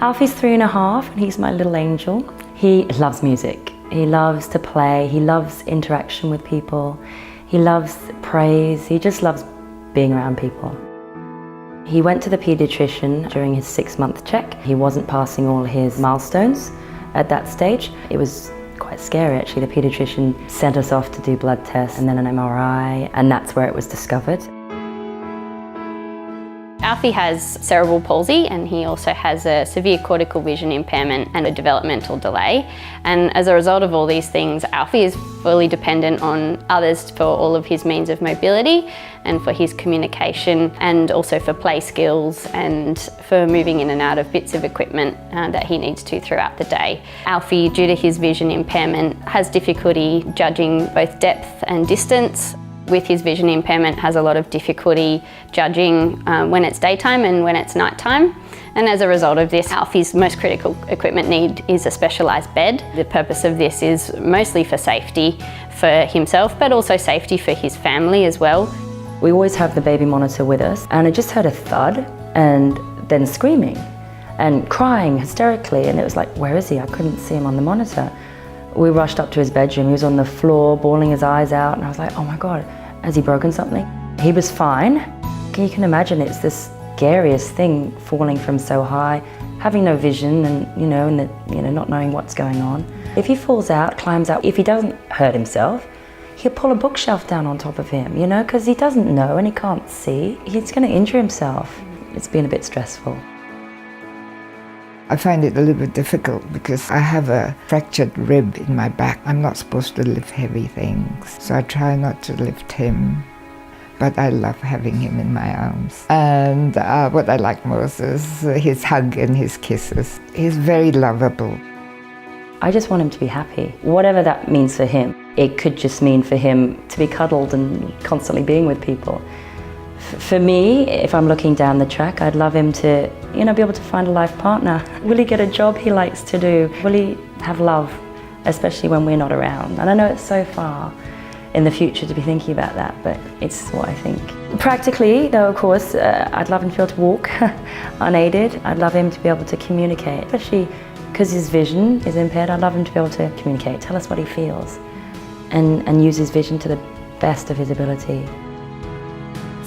Alfie's 3.5 and he's my little angel. He loves music. He loves to play. He loves interaction with people. He loves praise. He just loves being around people. He went to the paediatrician during his 6-month check. He wasn't passing all his milestones at that stage. It was quite scary actually. The paediatrician sent us off to do blood tests and then an MRI, and that's where it was discovered. Alfie has cerebral palsy and he also has a severe cortical vision impairment and a developmental delay. And as a result of all these things, Alfie is fully dependent on others for all of his means of mobility and for his communication, and also for play skills and for moving in and out of bits of equipment that he needs to throughout the day. Alfie, due to his vision impairment, has difficulty judging both depth and distance. With his vision impairment, has a lot of difficulty judging when it's daytime and when it's nighttime. And as a result of this, Alfie's most critical equipment need is a specialised bed. The purpose of this is mostly for safety for himself, but also safety for his family as well. We always have the baby monitor with us, and I just heard a thud and then screaming and crying hysterically, and it was like, where is he? I couldn't see him on the monitor. We rushed up to his bedroom. He was on the floor, bawling his eyes out, and I was like, oh my God, has he broken something? He was fine. You can imagine it's this scariest thing, falling from so high, having no vision and not knowing what's going on. If he falls out, climbs out, if he doesn't hurt himself, he'll pull a bookshelf down on top of him, because he doesn't know and he can't see. He's going to injure himself. It's been a bit stressful. I find it a little bit difficult because I have a fractured rib in my back. I'm not supposed to lift heavy things, so I try not to lift him. But I love having him in my arms. And what I like most is his hug and his kisses. He's very lovable. I just want him to be happy, whatever that means for him. It could just mean for him to be cuddled and constantly being with people. For me, if I'm looking down the track, I'd love him to, be able to find a life partner. Will he get a job he likes to do? Will he have love, especially when we're not around? And I know it's so far in the future to be thinking about that, but it's what I think. Practically, though, of course, I'd love him to be able to walk unaided. I'd love him to be able to communicate, especially because his vision is impaired. I'd love him to be able to communicate, tell us what he feels, and use his vision to the best of his ability.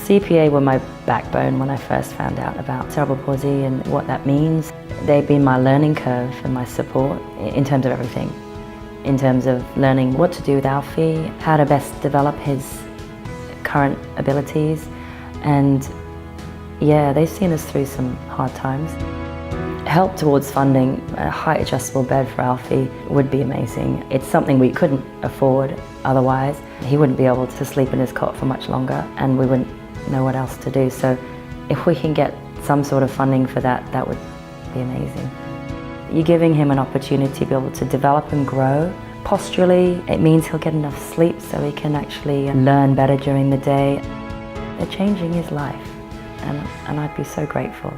CPA were my backbone when I first found out about cerebral palsy and what that means. They've been my learning curve and my support in terms of everything. In terms of learning what to do with Alfie, how to best develop his current abilities, and yeah, they've seen us through some hard times. Help towards funding a height adjustable bed for Alfie would be amazing. It's something we couldn't afford otherwise. He wouldn't be able to sleep in his cot for much longer, and we wouldn't know what else to do. So if we can get some sort of funding for that, that would be amazing. You're giving him an opportunity to be able to develop and grow. Posturally, it means he'll get enough sleep so he can actually learn better during the day. They're changing his life, and I'd be so grateful.